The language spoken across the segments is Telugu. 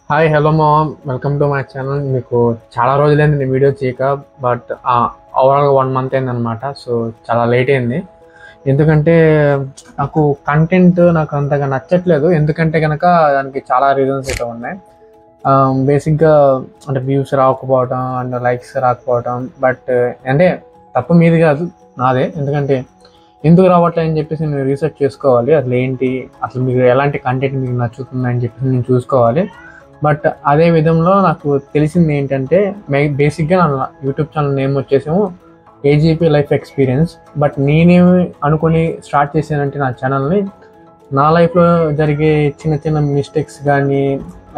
Hi hello mom, welcome to my channel. మీకు చాలా రోజులైంది నేను వీడియో చేయక, బట్ ఓవరాల్గా 1 మంత్ అయిందనమాట. సో చాలా లేట్ అయింది. ఎందుకంటే నాకు కంటెంట్ నాకు అంతగా నచ్చట్లేదు. ఎందుకంటే కనుక దానికి చాలా రీజన్స్ అయితే ఉన్నాయి. బేసిక్గా అంటే వ్యూస్ రాకపోవడం అండ్ లైక్స్ రాకపోవడం. బట్ అంటే తప్పు మీది కాదు, నాదే. ఎందుకంటే ఎందుకు రావట్లేదు అని చెప్పేసి నేను రీసెర్చ్ చేసుకోవాలి. అసలు ఏంటి, అసలు మీకు ఎలాంటి కంటెంట్ మీకు నచ్చుతుంది అని చెప్పేసి నేను చూసుకోవాలి. బట్ అదే విధంలో నాకు తెలిసింది ఏంటంటే, బేసిక్గా నా యూట్యూబ్ ఛానల్ నేమ్ వచ్చేసేమో ఏజీపీ లైఫ్ ఎక్స్పీరియన్స్. బట్ నేనేమి అనుకుని స్టార్ట్ చేశానంటే నా ఛానల్ని నా లైఫ్లో జరిగే చిన్న చిన్న మిస్టేక్స్ కానీ,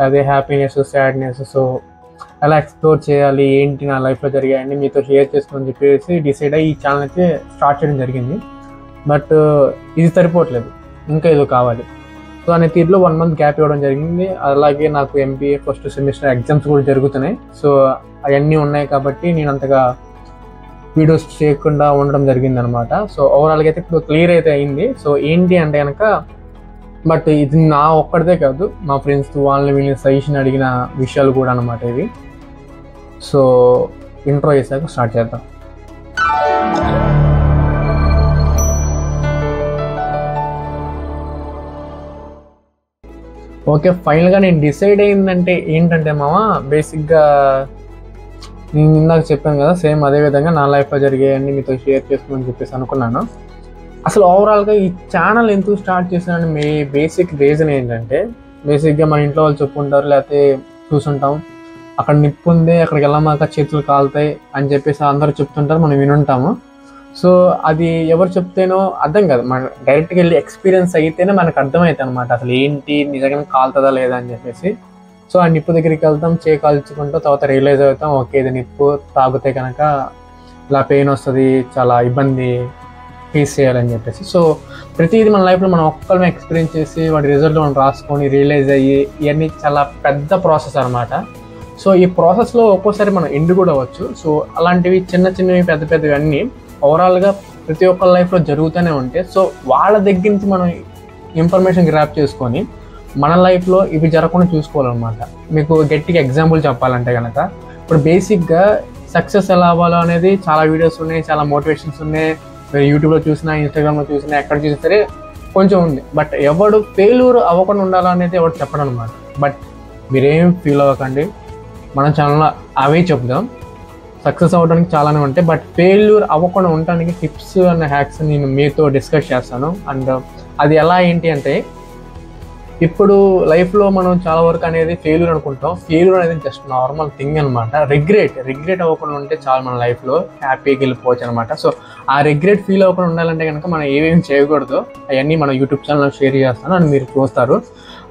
అదే హ్యాపీనెస్, సాడ్నెస్, సో ఎలా ఎక్స్ప్లోర్ చేయాలి, ఏంటి నా లైఫ్లో జరిగాయని మీతో షేర్ చేసుకోమని చెప్పేసి డిసైడ్ అయ్యి ఈ ఛానల్ అయితే స్టార్ట్ చేయడం జరిగింది. బట్ ఇది సరిపోవట్లేదు, ఇంకా ఏదో కావాలి. సో అనే తీరులో 1 మంత్ గ్యాప్ ఇవ్వడం జరిగింది. అలాగే నాకు ఎంబీఏ ఫస్ట్ సెమిస్టర్ ఎగ్జామ్స్ కూడా జరుగుతున్నాయి. సో అవన్నీ ఉన్నాయి కాబట్టి నేను అంతగా వీడియోస్ చేయకుండా ఉండడం జరిగింది అనమాట. సో ఓవరాల్గా అయితే ఇప్పుడు క్లియర్ అయితే అయింది. సో ఏంటి అంటే కనుక, బట్ ఇది నా ఒక్కడిదే కాదు, మా ఫ్రెండ్స్ వాళ్ళని వీళ్ళని సజెషన్ అడిగిన విషయాలు కూడా అనమాట ఇవి. సో ఇంట్రో చేశాక స్టార్ట్ చేద్దాం. ఓకే, ఫైనల్గా నేను డిసైడ్ అయిందంటే ఏంటంటే మామ, బేసిక్గా నేను ఇందాక చెప్పాను కదా, సేమ్ అదే విధంగా నా లైఫ్లో జరిగేవన్నీ మీతో షేర్ చేసుకోమని చెప్పేసి అనుకున్నాను. అసలు ఓవరాల్గా ఈ ఛానల్ ఎందుకు స్టార్ట్ చేశానని బేసిక్ రీజన్ ఏంటంటే, బేసిక్గా మన ఇంట్లో వాళ్ళు చెప్పుకుంటారు, లేకపోతే చూసుంటాం, అక్కడ నిప్పు ఉంది, అక్కడికి వెళ్ళమాక చేతులు కాలుతాయి అని చెప్పేసి అందరూ చెప్తుంటారు, మనం వినుంటాము. సో అది ఎవరు చెప్తేనో అర్థం కాదు, మన డైరెక్ట్గా వెళ్ళి ఎక్స్పీరియన్స్ అయితేనే మనకు అర్థమవుతుంది అనమాట, అసలు ఏంటి నిజంగా కాలుతుందా లేదా అని చెప్పేసి. సో ఆ నిప్పు దగ్గరికి వెళ్తాం, కాల్చుకుంటూ తర్వాత రియలైజ్ అవుతాం, ఓకే ఇది నిప్పు తాగితే కనుక ఇలా పెయిన్ వస్తుంది, చాలా ఇబ్బంది ఫేస్ చేయాలని చెప్పేసి. సో ప్రతిదీ మన లైఫ్లో మనం ఒక్కరిని ఎక్స్పీరియన్స్ చేసి వాటి రిజల్ట్ మనం రాసుకొని రియలైజ్ అయ్యి ఇవన్నీ చాలా పెద్ద ప్రాసెస్ అనమాట. సో ఈ ప్రాసెస్లో ఒక్కోసారి మనం ఎండ్ కూడా అవ్వచ్చు. సో అలాంటివి చిన్న చిన్నవి పెద్ద పెద్దవి అన్నీ ఓవరాల్గా ప్రతి ఒక్కరి లైఫ్లో జరుగుతూనే ఉంటాయి. సో వాళ్ళ దగ్గర నుంచి మనం ఇన్ఫర్మేషన్ గ్రాప్ చేసుకొని మన లైఫ్లో ఇవి జరగకుండా చూసుకోవాలన్నమాట. మీకు గట్టిగా ఎగ్జాంపుల్ చెప్పాలంటే కనుక, ఇప్పుడు బేసిక్గా సక్సెస్ ఎలా అవ్వాలో అనేది చాలా వీడియోస్ ఉన్నాయి, చాలా మోటివేషన్స్ ఉన్నాయి. మీరు యూట్యూబ్లో చూసినా, ఇన్స్టాగ్రామ్లో చూసినా, ఎక్కడ చూసినా సరే కొంచెం ఉంది. బట్ ఎవడు ఫెయిల్యూర్ అవ్వకుండా ఉండాలనేది ఎవరు చెప్పడం అనమాట. బట్ మీరేం ఫీల్ అవ్వకండి, మన ఛానల్లో అవే చెప్దాం. సక్సెస్ అవ్వడానికి చాలానే ఉంటాయి, బట్ ఫెయిల్యూర్ అవ్వకుండా ఉండడానికి టిప్స్ అండ్ హ్యాక్స్ నేను మీతో డిస్కస్ చేస్తాను. అండ్ అది ఎలా ఏంటి అంటే, ఇప్పుడు లైఫ్లో మనం చాలా వరకు అనేది ఫెయిల్యూర్ అనుకుంటాం. ఫెయిల్యూర్ అనేది జస్ట్ నార్మల్ థింగ్ అనమాట. రిగ్రెట్ అవ్వకుండా ఉంటే చాలా మన లైఫ్లో హ్యాపీగా వెళ్ళిపోవచ్చు అనమాట. సో ఆ రిగ్రెట్ ఫీల్ అవ్వకుండా ఉండాలంటే కనుక మనం ఏమేమి చేయకూడదు అవన్నీ మన యూట్యూబ్ ఛానల్లో షేర్ చేస్తాను అని మీరు చూస్తారు.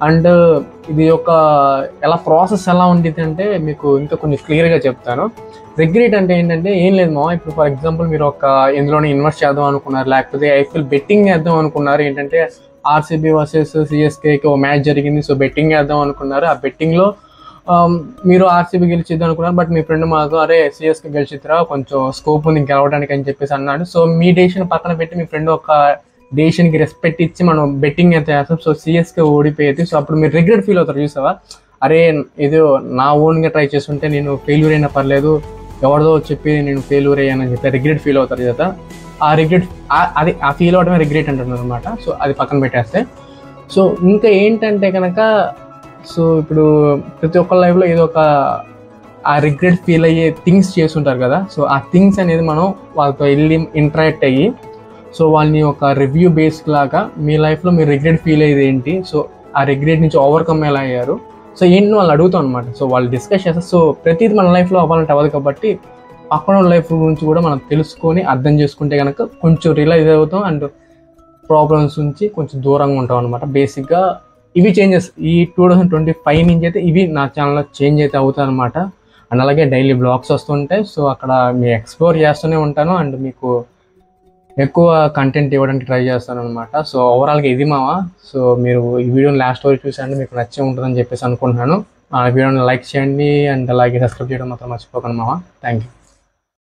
అండ్ ఇది ఒక ఎలా ప్రాసెస్ ఎలా ఉంటుంది అంటే మీకు ఇంకా కొంచెం క్లియర్గా చెప్తాను. రిగ్రెట్ అంటే ఏంటంటే ఏం లేదు మా, ఇప్పుడు ఫర్ ఎగ్జాంపుల్ మీరు ఒక ఎందులోనే ఇన్వెస్ట్ చేద్దాం అనుకున్నారు, లేకపోతే ఐపీఎల్ బెట్టింగ్ వేద్దాం అనుకున్నారు. ఏంటంటే ఆర్సీబీ వర్సెస్ సిఎస్కేకి ఒక మ్యాచ్ జరిగింది, సో బెట్టింగ్ వేద్దాం అనుకున్నారు. ఆ బెట్టింగ్లో మీరు ఆర్సీబీ గెలిచిద్దాం అనుకున్నారు, బట్ మీ ఫ్రెండ్ మాకు అరే సిఎస్కే గెలిచిద్దిరా, కొంచెం స్కోప్ ఉంది గెలవడానికి అని చెప్పేసి అన్నాడు. సో మీ డెసిషన్ పక్కన పెట్టి మీ ఫ్రెండ్ ఒక డెసిషన్కి రెస్పెక్ట్ ఇచ్చి మనం బెట్టింగ్ అయితే వేస్తాం. So CSK ఓడిపోయేది. సో అప్పుడు మీరు రిగ్రెట్ ఫీల్ అవుతారు, చూసావా, అరే ఏదో నా ఓన్గా ట్రై చేస్తుంటే నేను ఫెయిల్యూర్ అయినా పర్లేదు, ఎవరిదో చెప్పి నేను ఫెయిల్యూర్ అయ్యానని చెప్పి రిగ్రెట్ ఫీల్ అవుతారు కదా. ఆ రిగ్రెట్ అది ఆ ఫీల్ అవడమే రిగ్రెట్ అంటున్నారు అనమాట. సో అది పక్కన పెట్టేస్తే, సో ఇంకా ఏంటంటే కనుక, సో ఇప్పుడు ప్రతి ఒక్క లైఫ్లో ఏదో ఒక ఆ రిగ్రెట్ ఫీల్ అయ్యే థింగ్స్ చేస్తుంటారు కదా. సో ఆ థింగ్స్ అనేది మనం వాళ్ళతో వెళ్ళి ఇంటరాక్ట్ అయ్యి, సో వాళ్ళని ఒక రివ్యూ బేస్ లాగా మీ లైఫ్లో మీరు రిగ్రెట్ ఫీల్ అయ్యేది ఏంటి, సో ఆ రిగ్రెట్ నుంచి ఓవర్కమ్ ఎలా అయ్యారు, సో ఏంటి వాళ్ళు అడుగుతాం అనమాట. సో వాళ్ళు డిస్కస్ చేస్తారు. సో ప్రతిదీ మన లైఫ్లో అవ్వాలంటే అవ్వదు కాబట్టి పక్కన లైఫ్ గురించి కూడా మనం తెలుసుకొని అర్థం చేసుకుంటే కనుక కొంచెం రియలైజ్ అవుతాం అండ్ ప్రాబ్లమ్స్ నుంచి కొంచెం దూరంగా ఉంటాం అనమాట. బేసిక్గా ఇవి చేంజెస్ ఈ 2025 నుంచి అయితే ఇవి నా ఛానల్లో చేంజ్ అయితే అవుతాయి అనమాట. అండ్ అలాగే డైలీ బ్లాగ్స్ వస్తుంటాయి. సో అక్కడ మీ ఎక్స్ప్లోర్ చేస్తూనే ఉంటాను అండ్ మీకు ఎక్కువ కంటెంట్ ఇవ్వడానికి ట్రై చేస్తాను అనమాట. సో ఓవరాల్గా ఇది మావా. సో మీరు ఈ వీడియోని లాస్ట్ వరకు చూసారంటే మీకు నచ్చే ఉంటుందని చెప్పేసి అనుకుంటున్నాను. ఆ వీడియోని లైక్ చేయండి అండ్ అలాగే సబ్స్క్రైబ్ చేయడం మాత్రం మర్చిపోకండి మావా. Thank you.